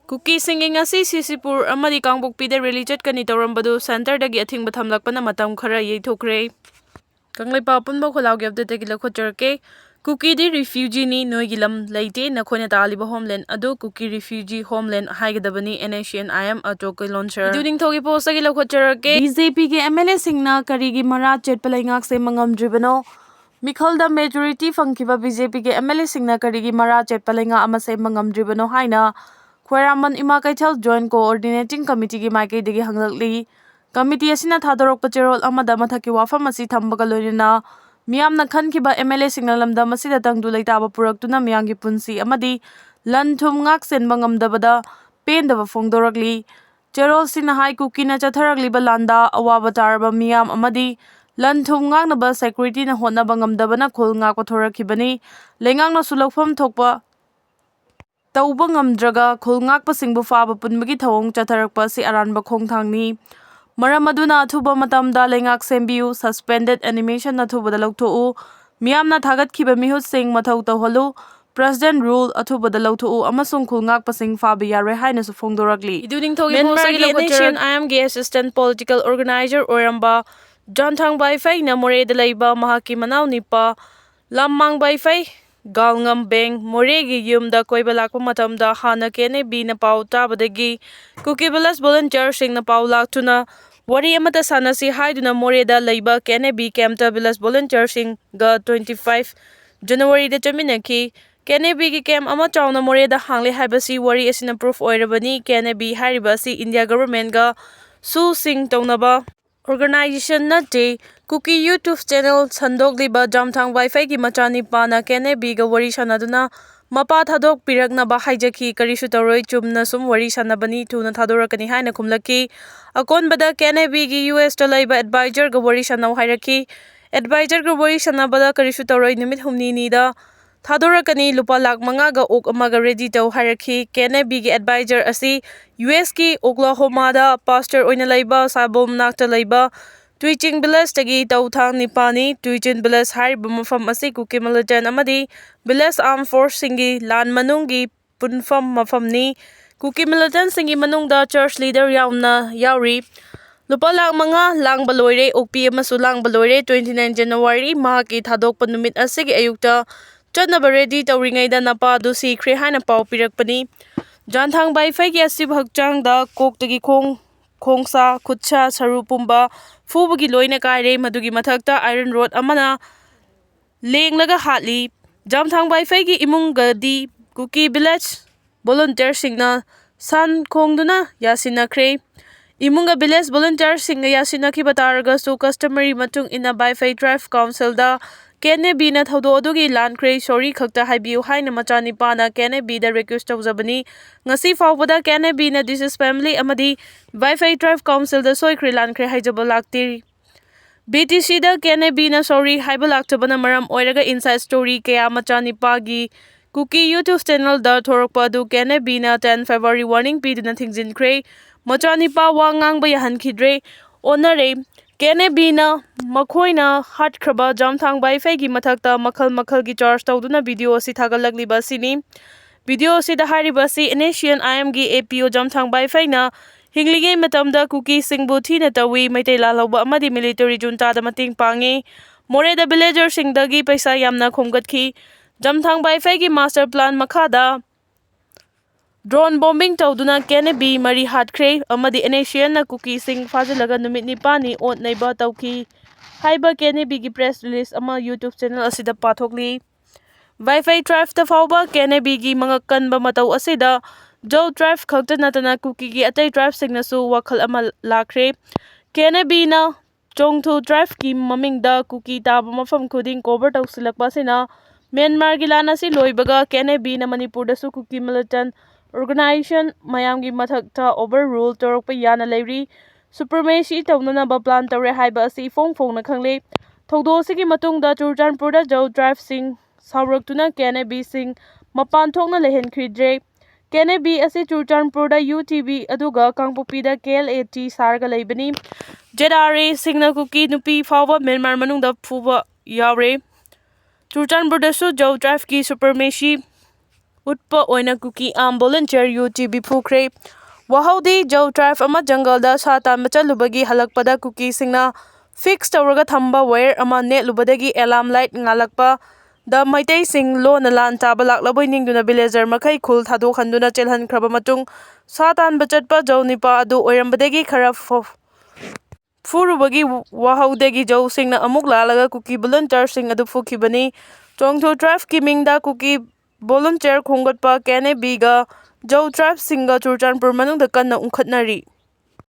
Kuki singing asi Sisipur amadi Kangbukpida rally chatkani tawrambadu center dagi athingba thamlakpana matam khara yeithokre. Kanglaipa punba kholaugya update lakhocherke. Kuki di refugee ni noigilam laite nakhona taliba homeland adu Kuki refugee homeland haigadabani Nscn IM atokai launcher. Iduning thogi post agi lakhocherke. BJP ke MLA singna karigi mara chetpalaingak se mangamdribano. Mikhalda majority fangkiba BJP ke MLA singna karigi mara chetpalainga amase mangamdribano haina Khwairaman Ima Kaithal Joint Coordinating Committee ki Maikai degi hanglakli. Committee asina thadorok pacherol amada mathaki wafam asi thambaga loirina miyamna khankiba MLA singna lamda masida tangdu leitaba puraktuna miyangi punsi amadi lanthum ngak senba ngamdabada pendaba phongdorakli. Cherol sina hai Kuki na chatharakliba landa awaba taraba miyam amadi lanthum ngangnaba security na hotnaba ngamdabana khul ngak pathorakhibani. Lengangna sulakpham thokpa tauba ngamdraga khulngakpasingbu faba punbagi thawong chatharakpa si aranba khongthangni. Maram aduna athuba matamda lengak sembiu suspended animation athubada lauthou miyamna thagatkhiba mihut sing mathau tawhalu president rule athubada lauthou amasung khulngakpasing faba yare haina su phongdorakli. Iduning thogi Myanmargi Nation IMG assistant political organizer oramba Janthang Baifai na Moreda laiba mahaki manaw nipa Lamang Baifai Galngam Beng Moregi Yumda Koibalakpa matamda hana kene bi na pau tabadagi Kuki Belas volunteer sing na pau laktuna wari amata sanasi haiduna Moreda laiba kene bi Kemta Belas volunteer sing ga 25 January da chaminaki kene bi ki kem ama chawna Moreda hangle haibasi wari asina proof oirabani kene bi haribasi India government ga su sing tawnaba organization nate Kuki YouTube channel sandogliba Jamthang Wi-Fi ki machani pana kene biga wari sanaduna mapa thadok piraknaba haijaki karisu taroi chumna sum wari sanabani thuna thadorakani haina khumlaki akonbada kene bigi US talaiba advisor ga wari sanaw hairaki advisor ga wari sanabada karisu taroi nimit humni nida Thadorakani lupa lak manga ga ok amaga ready taw hairaki kene bigi advisor asi US ki Oklahoma da pastor oina laiba sabom nakta laiba Twitching Bilas tagi tawthang nipani Twitching Bilas hariba mafam asi Kuki militant amadi Bilas Armed Force singi lan manunggi punfam mafamni Kuki militant singi manungda church leader yauri Lupa lak manga lang baloire okpi amasu lang baloire 29 January mahaki thadok panumit asigi ayukta Chadnaba ready tawringaida napa du sikre haina pau pirakpani Janthang Baifai ki asib hakchangda koktagi khongsa khutcha saru pumba fubagi loina kaire madugi mathakta iron rod amana lenglaga hatli Jamthang Baifai ki imungga di Kuki village volunteer singna san khongduna yasinakre imunga village volunteer singa yasinaki bataraga su customary matung ina Baifai tribe council da kene bi na thodo adugi lankre sorry khakta haibiu haina machani pana kene bi da request tawjabani ngasi fawbada kene bi na this is family amadi Wi-Fi tribe council da soikre lankre haijaba lakti BTC da kene bi na sorry haiba laktabana maram oiraga inside story kaya machani pagi Kuki YouTube channel da thorokpa du kene bi na 10 February warning pi dina thingjinkre machani pa wangang ba yahan khidre onare kene bina makhoina hatkraba Jamthang Baifai gi mathakta makhal gi charge tawduna video si thagalakli basini video si da hariba si Nscn IMG APO Jamthang Baifai na hinglige matamda Kuki singbu thina tawi maitai lalawba amadi military junta da mating pangi Moreda villager singdagi paisa yamna khomgatkhi Jamthang Baifai gi master plan makhada drone bombing tawduna kene bi mari hatkre amadi Nscn na Kuki sing fajalaga numit nipani ot naiba tawki haiba kene bi gi press release ama YouTube channel asida pathokli Wi-Fi tribe ta fawba kene bi gi mangakan ba mataw asida jo tribe khakta natana Kuki gi atai tribe singna su wakhal ama lakre kene bi na chongthu tribe ki mamingda Kuki taba mafam khuding cover tawsilakpa sina Myanmar gi lana si loibaga kene bi na Manipur da su Kuki militant organization mayamgi mathakta overrule torokpa yana leiri supremacy tawnana ba plan tawre haiba asi phongna khangle thodo sigi matungda Churchanpur da jo tribe sing sawraktuna kene bi sing mapan thokna lehen khridre kene bi asi Churchanpur da UTB aduga Kangpokpi da KLAT sarga leibani jedare singna Kuki nupi fawa Myanmar manungda phuba yaure Churchanpur da su jo tribe ki supremacy utpa oina Kuki volunteer yu tibi phukre. Wahaudi Jau tribe ama jungle da sa tanba chalubagi halakpada Kuki singna fix tawraga thamba wire ama netlubadagi alarm light ngalakpa da maitai sing lo na lan taba laklaboi ningduna villager makai khul thado khanduna chelhan khraba matung sa tanba chatpa Jau nipa adu oirambadagi khara furubagi wahaudagi Jau singna amuk lalaga Kuki volunteer sing adu fukhibani. Chongtho tribe ki mingda Kuki volunteer khongatpa Kene biga Jau tribe singa Churchanpur manungda kanna ungkhatnari.